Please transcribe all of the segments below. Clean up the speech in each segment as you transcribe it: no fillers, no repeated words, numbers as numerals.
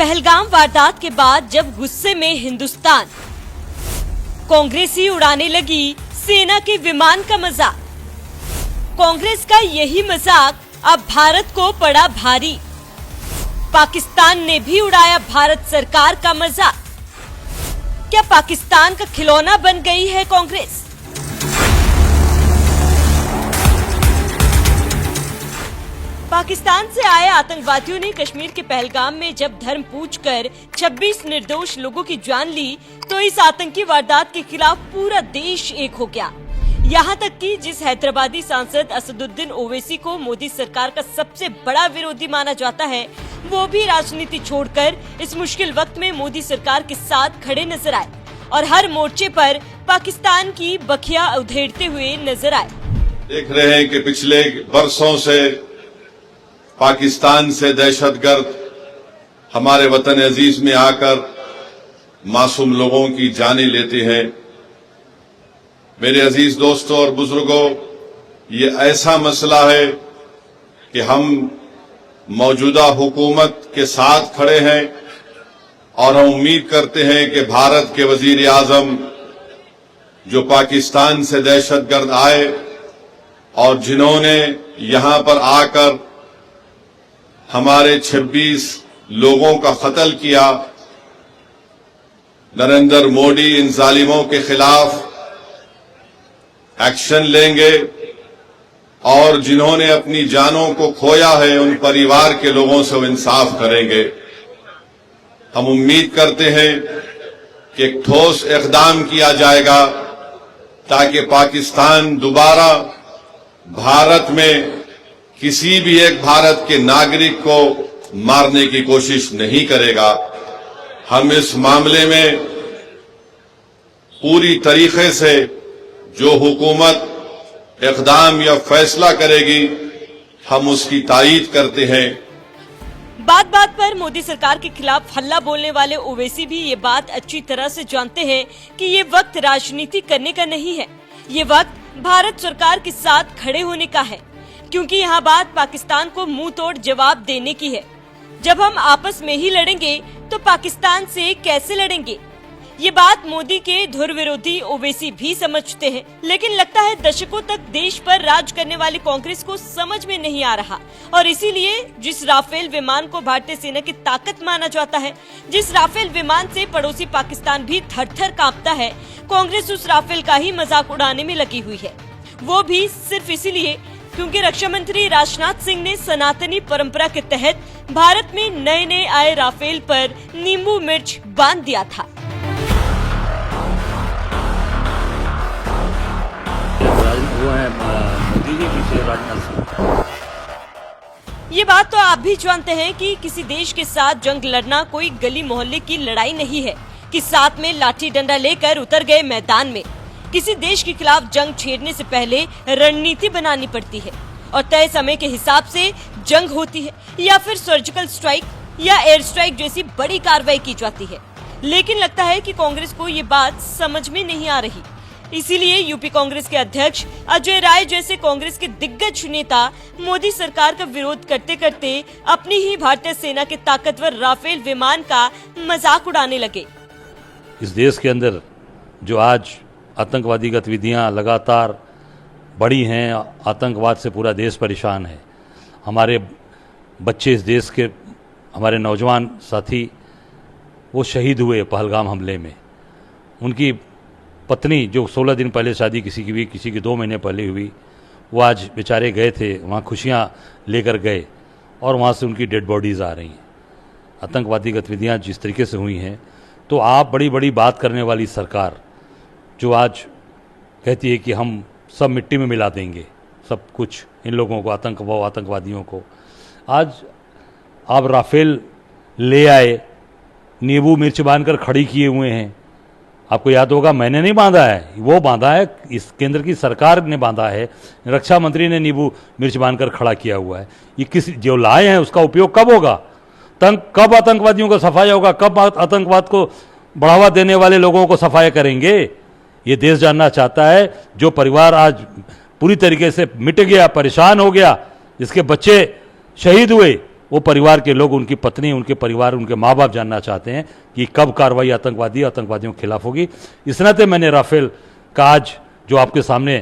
पहलगाम वारदात के बाद जब गुस्से में हिंदुस्तान, कांग्रेस ही उड़ाने लगी सेना के विमान का मजाक। कांग्रेस का यही मजाक अब भारत को पड़ा भारी। पाकिस्तान ने भी उड़ाया भारत सरकार का मजाक। क्या पाकिस्तान का खिलौना बन गई है कांग्रेस? पाकिस्तान से आए आतंकवादियों ने कश्मीर के पहलगाम में जब धर्म पूछकर 26 निर्दोष लोगों की जान ली, तो इस आतंकी वारदात के खिलाफ पूरा देश एक हो गया। यहाँ तक कि जिस हैदराबादी सांसद असदुद्दीन ओवैसी को मोदी सरकार का सबसे बड़ा विरोधी माना जाता है, वो भी राजनीति छोड़कर इस मुश्किल वक्त में मोदी सरकार के साथ खड़े नजर आए और हर मोर्चे पर पाकिस्तान की बखिया उधेड़ते हुए नजर आए। देख रहे हैं कि पिछले वर्षों से पाकिस्तान से दहशतगर्द हमारे वतन अजीज में आकर मासूम लोगों की जानें लेते हैं। मेरे अजीज दोस्तों और बुजुर्गों, ये ऐसा मसला है कि हम मौजूदा हुकूमत के साथ खड़े हैं और हम उम्मीद करते हैं कि भारत के वजीर आजम जो पाकिस्तान से दहशतगर्द आए और जिन्होंने यहां पर आकर हमारे 26 लोगों का कत्ल किया, नरेंद्र मोदी इन जालिमों के खिलाफ एक्शन लेंगे और जिन्होंने अपनी जानों को खोया है उन परिवार के लोगों से वो इंसाफ करेंगे। हम उम्मीद करते हैं कि एक ठोस इक़दाम किया जाएगा ताकि पाकिस्तान दोबारा भारत में किसी भी एक भारत के नागरिक को मारने की कोशिश नहीं करेगा। हम इस मामले में पूरी तरीके से जो हुकूमत इक़दाम या फैसला करेगी, हम उसकी तायीद करते हैं। बात बात पर मोदी सरकार के खिलाफ हल्ला बोलने वाले ओवैसी भी ये बात अच्छी तरह से जानते हैं कि ये वक्त राजनीति करने का नहीं है, ये वक्त भारत सरकार के साथ खड़े होने का है, क्योंकि यहाँ बात पाकिस्तान को मुंह तोड़ जवाब देने की है। जब हम आपस में ही लड़ेंगे तो पाकिस्तान से कैसे लड़ेंगे? ये बात मोदी के धुर विरोधी ओवैसी भी समझते हैं, लेकिन लगता है दशकों तक देश पर राज करने वाली कांग्रेस को समझ में नहीं आ रहा। और इसीलिए जिस राफेल विमान को भारतीय सेना की ताकत माना जाता है, जिस राफेल विमान से पड़ोसी पाकिस्तान भी थर-थर कांपता है, कांग्रेस उस राफेल का ही मजाक उड़ाने में लगी हुई है। वो भी सिर्फ इसीलिए क्योंकि रक्षा मंत्री राजनाथ सिंह ने सनातनी परंपरा के तहत भारत में नए नए आए राफेल पर नींबू मिर्च बांध दिया था। ये बात तो आप भी जानते हैं कि किसी देश के साथ जंग लड़ना कोई गली मोहल्ले की लड़ाई नहीं है कि साथ में लाठी डंडा लेकर उतर गए मैदान में। किसी देश के खिलाफ जंग छेड़ने से पहले रणनीति बनानी पड़ती है और तय समय के हिसाब से जंग होती है, या फिर सर्जिकल स्ट्राइक या एयर स्ट्राइक जैसी बड़ी कार्रवाई की जाती है। लेकिन लगता है कि कांग्रेस को ये बात समझ में नहीं आ रही। इसीलिए यूपी कांग्रेस के अध्यक्ष अजय राय जैसे कांग्रेस के दिग्गज नेता मोदी सरकार का विरोध करते करते अपनी ही भारतीय सेना के ताकतवर राफेल विमान का मजाक उड़ाने लगे। इस देश के अंदर जो आज आतंकवादी गतिविधियां लगातार बढ़ी हैं, आतंकवाद से पूरा देश परेशान है। हमारे बच्चे, इस देश के हमारे नौजवान साथी वो शहीद हुए पहलगाम हमले में। उनकी पत्नी जो 16 दिन पहले शादी किसी की हुई, किसी की 2 महीने पहले हुई, वो आज बेचारे गए थे, वहाँ खुशियाँ लेकर गए और वहाँ से उनकी डेड बॉडीज़ आ रही हैं। आतंकवादी गतिविधियाँ जिस तरीके से हुई हैं, तो आप बड़ी बड़ी बात करने वाली सरकार जो आज कहती है कि हम सब मिट्टी में मिला देंगे सब कुछ इन लोगों को, आतंकवादियों को, आज आप राफेल ले आए, नींबू मिर्च बांधकर खड़ी किए हुए हैं। आपको याद होगा, मैंने नहीं बांधा है, वो बांधा है, इस केंद्र की सरकार ने बांधा है, रक्षा मंत्री ने नींबू मिर्च बांधकर खड़ा किया हुआ है। ये किस जो लाए हैं उसका उपयोग कब होगा? कब आतंकवादियों को सफाया होगा? कब आतंकवाद को बढ़ावा देने वाले लोगों को सफाया करेंगे? ये देश जानना चाहता है। जो परिवार आज पूरी तरीके से मिट गया, परेशान हो गया, जिसके बच्चे शहीद हुए, वो परिवार के लोग, उनकी पत्नी, उनके परिवार, उनके माँ बाप जानना चाहते हैं कि कब कार्रवाई आतंकवादियों के खिलाफ होगी। इस नाते मैंने राफेल का आज जो आपके सामने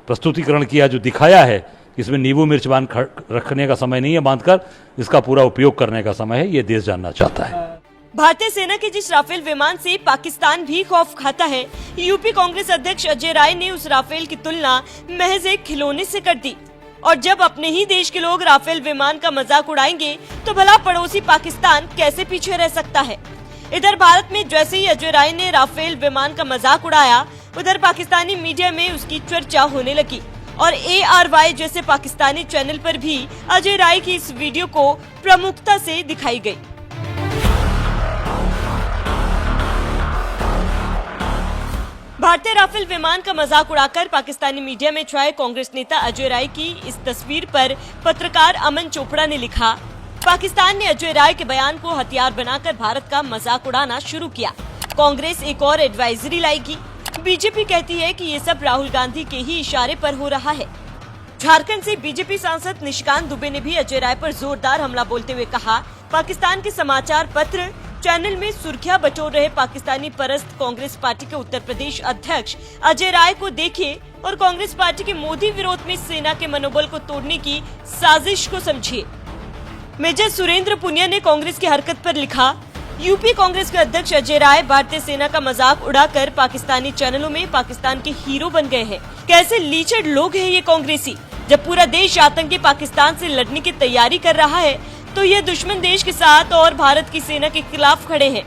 प्रस्तुतिकरण किया, जो दिखाया है, इसमें नींबू मिर्च बांध रखने का समय नहीं है, बांधकर इसका पूरा उपयोग करने का समय है, ये देश जानना चाहता है। भारतीय सेना के जिस राफेल विमान से पाकिस्तान भी खौफ खाता है, यूपी कांग्रेस अध्यक्ष अजय राय ने उस राफेल की तुलना महज एक खिलौने से कर दी। और जब अपने ही देश के लोग राफेल विमान का मजाक उड़ाएंगे तो भला पड़ोसी पाकिस्तान कैसे पीछे रह सकता है। इधर भारत में जैसे ही अजय राय ने राफेल विमान का मजाक उड़ाया, उधर पाकिस्तानी मीडिया में उसकी चर्चा होने लगी और ARY जैसे पाकिस्तानी चैनल पर भी अजय राय की इस वीडियो को प्रमुखता से दिखाई गई। भारतीय राफेल विमान का मजाक उड़ाकर पाकिस्तानी मीडिया में छाए कांग्रेस नेता अजय राय की इस तस्वीर पर पत्रकार अमन चोपड़ा ने लिखा, पाकिस्तान ने अजय राय के बयान को हथियार बनाकर भारत का मजाक उड़ाना शुरू किया। कांग्रेस एक और एडवाइजरी लाएगी। बीजेपी कहती है कि ये सब राहुल गांधी के ही इशारे पर हो रहा है। झारखंड से बीजेपी सांसद निशिकांत दुबे ने भी अजय राय पर जोरदार हमला बोलते हुए कहा, पाकिस्तान के समाचार पत्र चैनल में सुर्खियां बटोर रहे पाकिस्तानी परस्त कांग्रेस पार्टी के उत्तर प्रदेश अध्यक्ष अजय राय को देखिए और कांग्रेस पार्टी के मोदी विरोध में सेना के मनोबल को तोड़ने की साजिश को समझिए। मेजर सुरेंद्र पुनिया ने कांग्रेस की हरकत पर लिखा, यूपी कांग्रेस के अध्यक्ष अजय राय भारतीय सेना का मजाक उड़ाकर पाकिस्तानी चैनलों में पाकिस्तान के हीरो बन गए हैं। कैसे लीचड़ लोग हैं ये कांग्रेसी। जब पूरा देश आतंकी पाकिस्तान से लड़ने की तैयारी कर रहा है तो ये दुश्मन देश के साथ और भारत की सेना के खिलाफ खड़े हैं।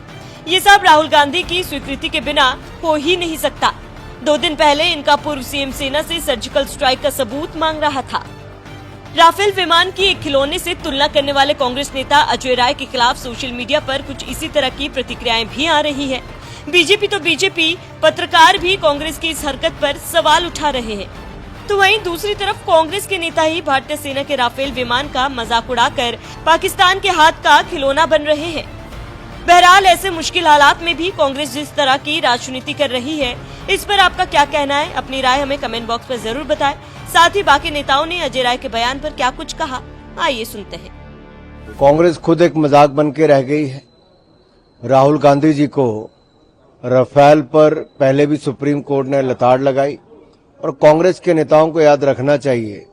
ये सब राहुल गांधी की स्वीकृति के बिना हो ही नहीं सकता। 2 दिन पहले इनका पूर्व सीएम सेना से सर्जिकल स्ट्राइक का सबूत मांग रहा था। राफेल विमान की एक खिलौने से तुलना करने वाले कांग्रेस नेता अजय राय के खिलाफ सोशल मीडिया पर कुछ इसी तरह की प्रतिक्रियाएं भी आ रही है। बीजेपी, पत्रकार भी कांग्रेस की इस हरकत पर सवाल उठा रहे हैं। तो वहीं दूसरी तरफ कांग्रेस के नेता ही भारतीय सेना के राफेल विमान का मजाक उड़ाकर पाकिस्तान के हाथ का खिलौना बन रहे हैं। बहरहाल ऐसे मुश्किल हालात में भी कांग्रेस जिस तरह की राजनीति कर रही है, इस पर आपका क्या कहना है? अपनी राय हमें कमेंट बॉक्स पर जरूर बताएं। साथ ही बाकी नेताओं ने अजय राय के बयान पर क्या कुछ कहा, आइए सुनते हैं। कांग्रेस खुद एक मजाक बन के रह गई है। राहुल गांधी जी को राफेल पर पहले भी सुप्रीम कोर्ट ने लताड़ लगाई और कांग्रेस के नेताओं को याद रखना चाहिए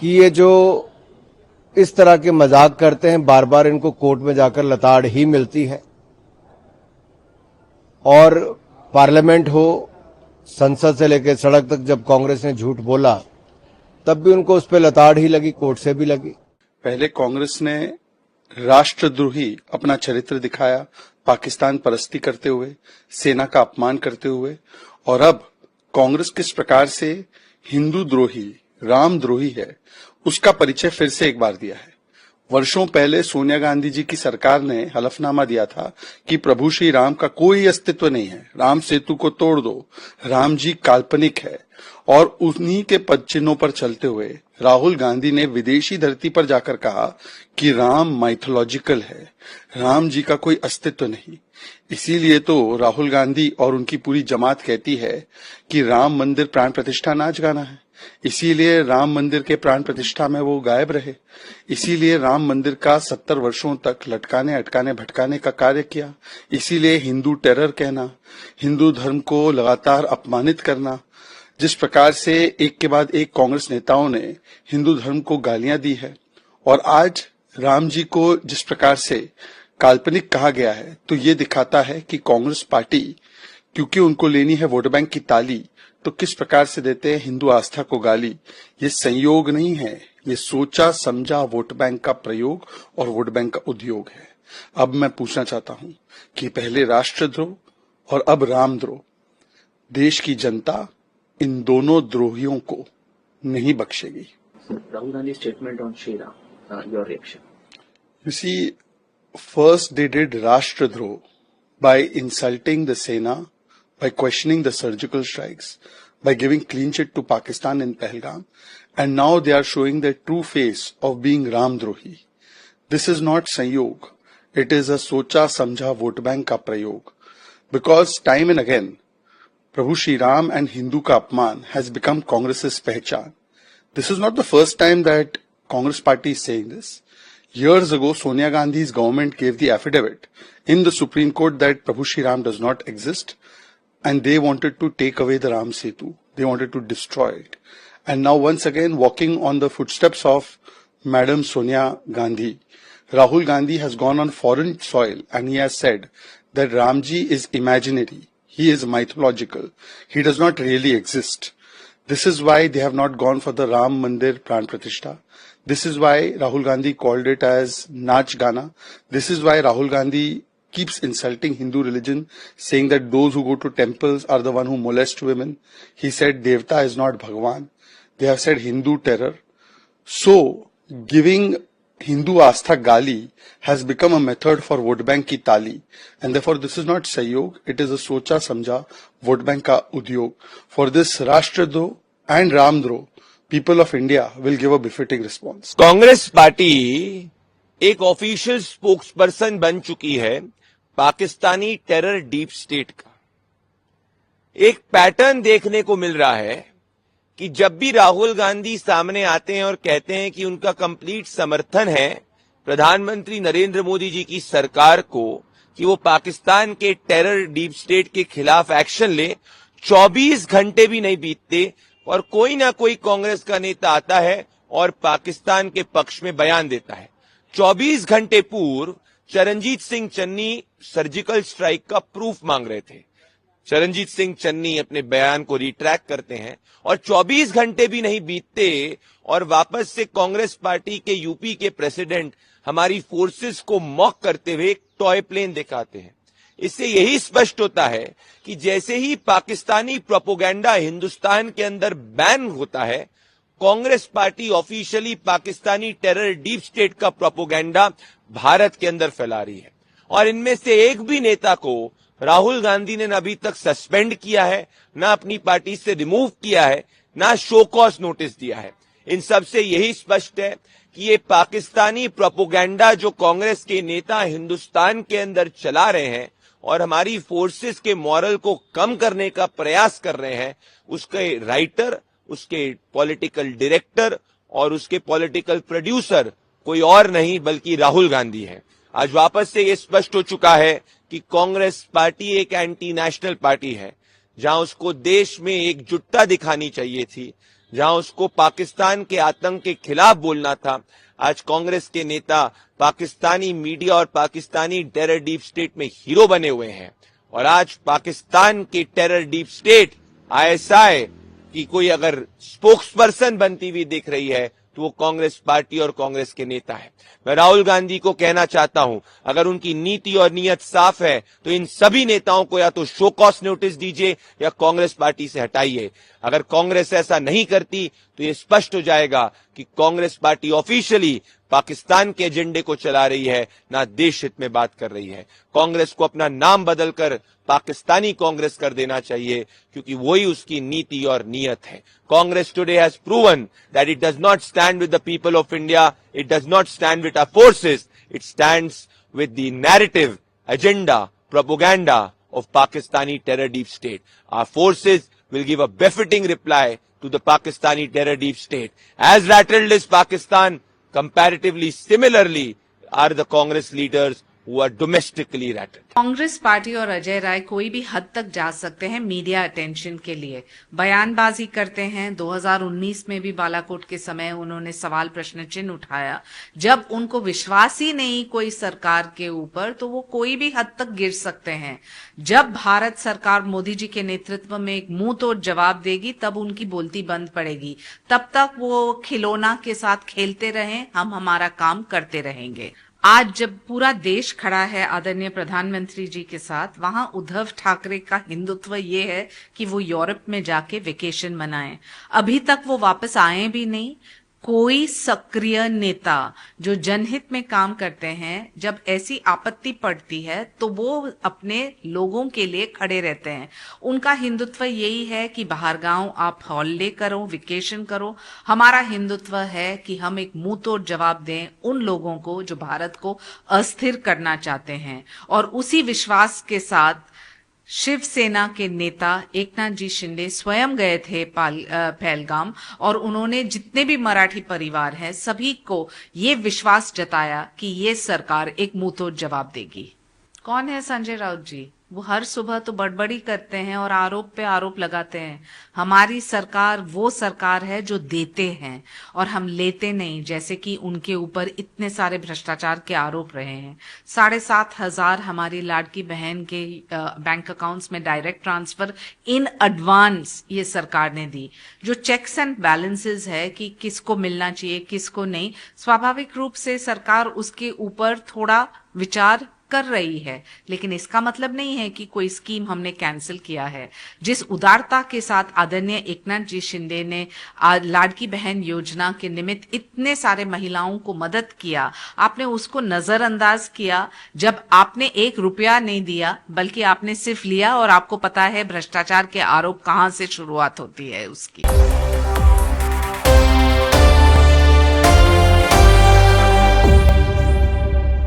कि ये जो इस तरह के मजाक करते हैं, बार बार इनको कोर्ट में जाकर लताड़ ही मिलती है। और पार्लियामेंट हो, संसद से लेकर सड़क तक जब कांग्रेस ने झूठ बोला तब भी उनको उस पर लताड़ ही लगी, कोर्ट से भी लगी। पहले कांग्रेस ने राष्ट्रद्रोही अपना चरित्र दिखाया, पाकिस्तान परस्ती करते हुए, सेना का अपमान करते हुए, और अब कांग्रेस किस प्रकार से हिंदू द्रोही, राम द्रोही है, उसका परिचय फिर से एक बार दिया है। वर्षों पहले सोनिया गांधी जी की सरकार ने हलफनामा दिया था कि प्रभु श्री राम का कोई अस्तित्व नहीं है, राम सेतु को तोड़ दो, राम जी काल्पनिक है। और उन्हीं के पद चिन्हों पर चलते हुए राहुल गांधी ने विदेशी धरती पर जाकर कहा कि राम माइथोलॉजिकल है, राम जी का कोई अस्तित्व नहीं। इसीलिए तो राहुल गांधी और उनकी पूरी जमात कहती है कि राम मंदिर प्राण प्रतिष्ठा नाच गाना है। इसीलिए राम मंदिर के प्राण प्रतिष्ठा में वो गायब रहे। इसीलिए राम मंदिर का 70 वर्षों तक लटकाने, अटकाने, भटकाने का कार्य किया। इसीलिए हिंदू टेरर कहना, हिंदू धर्म को लगातार अपमानित करना, जिस प्रकार से एक के बाद एक कांग्रेस नेताओं ने हिंदू धर्म को गालियां दी है, और आज राम जी को जिस प्रकार से काल्पनिक कहा गया है, तो ये दिखाता है कि कांग्रेस पार्टी, क्योंकि उनको लेनी है वोट बैंक की ताली, तो किस प्रकार से देते हैं हिंदू आस्था को गाली। ये संयोग नहीं है, ये सोचा समझा वोट बैंक का प्रयोग और वोट बैंक का उद्योग है। अब मैं पूछना चाहता हूं कि पहले राष्ट्रद्रोह और अब रामद्रोह, देश की जनता इन दोनों द्रोहियों को नहीं बख्शेगी। Rahul Gandhi's statement on Shri Ram, your reaction? You see, first they did Rashtradroh by insulting the Sena, by questioning the surgical strikes, by giving clean chit to Pakistan in Pahalgam, and now they are showing their true face of being Ramdrohi. This is not Sanyog. It is a socha samjha vote bank ka prayog. Because time and again, Prabhu Shri Ram and Hindu ka apman has become Congress's pehchan. This is not the first time that Congress party is saying this. Years ago, Sonia Gandhi's government gave the affidavit in the Supreme Court that Prabhu Shri Ram does not exist, and they wanted to take away the Ram Setu. They wanted to destroy it. And now once again, walking on the footsteps of Madam Sonia Gandhi, Rahul Gandhi has gone on foreign soil and he has said that Ramji is imaginary. He is mythological. He does not really exist. This is why they have not gone for the Ram Mandir Pran Pratishtha. This is why Rahul Gandhi called it as Nach Gana. This is why Rahul Gandhi keeps insulting Hindu religion, saying that those who go to temples are the one who molest women. He said Devta is not Bhagwan. They have said Hindu terror. So, giving Hindu Astha Gali has become a method for vote bank ki tali. And therefore this is not Sahyog, it is a Socha Samjha vote bank ka udyog. For this Rashtradoh and Ramdroh, people of India will give a befitting response. Congress party एक official spokesperson बन चुकी है Pakistani terror deep state का। एक pattern देखने को मिल रहा है कि जब भी राहुल गांधी सामने आते हैं और कहते हैं कि उनका कंप्लीट समर्थन है प्रधानमंत्री नरेंद्र मोदी जी की सरकार को कि वो पाकिस्तान के टेरर डीप स्टेट के खिलाफ एक्शन ले, 24 घंटे भी नहीं बीतते और कोई ना कोई कांग्रेस का नेता आता है और पाकिस्तान के पक्ष में बयान देता है। 24 घंटे पूर्व चरणजीत सिंह चन्नी सर्जिकल स्ट्राइक का प्रूफ मांग रहे थे। चरणजीत सिंह चन्नी अपने बयान को रिट्रैक्ट करते हैं और 24 घंटे भी नहीं बीतते और वापस से कांग्रेस पार्टी के यूपी के प्रेसिडेंट हमारी फोर्सेस को मॉक करते हुए एक टॉय प्लेन दिखाते हैं। इससे यही स्पष्ट होता है कि जैसे ही पाकिस्तानी प्रोपोगेंडा हिंदुस्तान के अंदर बैन होता है, Congress party officially Pakistani terror deep state का प्रोपोगेंडा भारत के अंदर फैला रही है। और इनमें से एक भी नेता को राहुल गांधी ने न अभी तक सस्पेंड किया है, न अपनी पार्टी से रिमूव किया है, न शो कॉज नोटिस दिया है। इन सब से यही स्पष्ट है कि ये पाकिस्तानी प्रोपोगेंडा जो कांग्रेस के नेता हिंदुस्तान के अंदर चला रहे हैं और हमारी फोर्सेस के मॉरल को कम करने का प्रयास कर रहे हैं, उसके राइटर, उसके पॉलिटिकल डायरेक्टर और उसके पॉलिटिकल प्रोड्यूसर कोई और नहीं बल्कि राहुल गांधी है। आज वापस से ये स्पष्ट हो चुका है कि कांग्रेस पार्टी एक एंटी नेशनल पार्टी है। जहां उसको देश में एकजुटता दिखानी चाहिए थी, जहां उसको पाकिस्तान के आतंक के खिलाफ बोलना था, आज कांग्रेस के नेता पाकिस्तानी मीडिया और पाकिस्तानी टेरर डीप स्टेट में हीरो बने हुए हैं। और आज पाकिस्तान के टेरर डीप स्टेट आईएसआई की कोई अगर स्पोक्सपर्सन बनती हुई दिख रही है तो वो कांग्रेस पार्टी और कांग्रेस के नेता है। मैं राहुल गांधी को कहना चाहता हूं, अगर उनकी नीति और नीयत साफ है तो इन सभी नेताओं को या तो शो कॉज नोटिस दीजिए या कांग्रेस पार्टी से हटाइए। अगर कांग्रेस ऐसा नहीं करती तो ये स्पष्ट हो जाएगा कि कांग्रेस पार्टी ऑफिशियली पाकिस्तान के एजेंडे को चला रही है, ना देश हित में बात कर रही है। कांग्रेस को अपना नाम बदलकर पाकिस्तानी कांग्रेस कर देना चाहिए, क्योंकि वही उसकी नीति और नीयत है। Congress today has proven that it does not stand with the people of India, it does not stand with our forces, it stands with the narrative, agenda, propaganda of Pakistani terror deep state. Our forces will give a befitting reply to the Pakistani terror deep state. As rattled as Pakistan, comparatively similarly are the Congress leaders who are domestically rattled. Congress party और अजय राय कोई भी हद तक जा सकते हैं media attention के लिए, बयानबाजी करते हैं। 2019 में भी बालाकोट के समय उन्होंने सवाल प्रश्न चिन्ह उठाया। जब उनको विश्वास ही नहीं कोई सरकार के ऊपर तो वो कोई भी हद तक गिर सकते हैं। जब भारत सरकार मोदी जी के नेतृत्व में एक मुंह तोड़ जवाब देगी तब उनकी बोलती बंद पड़ेगी। तब तक वो खिलौना के साथ खेलते रहें, हम हमारा काम करते रहेंगे। आज जब पूरा देश खड़ा है आदरणीय प्रधानमंत्री जी के साथ, वहां उद्धव ठाकरे का हिंदुत्व ये है कि वो यूरोप में जाके वेकेशन मनाएं। अभी तक वो वापस आए भी नहीं। कोई सक्रिय नेता जो जनहित में काम करते हैं, जब ऐसी आपत्ति पड़ती है तो वो अपने लोगों के लिए खड़े रहते हैं। उनका हिंदुत्व यही है कि बाहर गांव आप हॉलिडे करो, वेकेशन करो। हमारा हिंदुत्व है कि हम एक मुंह तोड़ जवाब दें उन लोगों को जो भारत को अस्थिर करना चाहते हैं। और उसी विश्वास के साथ शिवसेना के नेता एकनाथ जी शिंदे स्वयं गए थे पहलगाम और उन्होंने जितने भी मराठी परिवार हैं सभी को ये विश्वास जताया कि ये सरकार एक मुंहतोड़ जवाब देगी। कौन है संजय राउत जी? वो हर सुबह तो बड़बड़ी करते हैं और आरोप पे आरोप लगाते हैं। हमारी सरकार वो सरकार है जो देते हैं और हम लेते नहीं, जैसे कि उनके ऊपर इतने सारे भ्रष्टाचार के आरोप रहे हैं। 7,500 हमारी लाडकी बहन के बैंक अकाउंट्स में डायरेक्ट ट्रांसफर इन एडवांस ये सरकार ने दी। जो चेक्स एंड बैलेंसेस है कि किसको मिलना चाहिए किसको नहीं, स्वाभाविक रूप से सरकार उसके ऊपर थोड़ा विचार कर रही है, लेकिन इसका मतलब नहीं है कि कोई स्कीम हमने कैंसिल किया है। जिस उदारता के साथ आदरणीय एकनाथ जी शिंदे ने लाडकी बहन योजना के निमित्त इतने सारे महिलाओं को मदद किया, आपने उसको नजरअंदाज किया जब आपने 1 रुपया नहीं दिया, बल्कि आपने सिर्फ लिया और आपको पता है भ्रष्टाचार के आरोप कहां से शुरुआत होती है उसकी।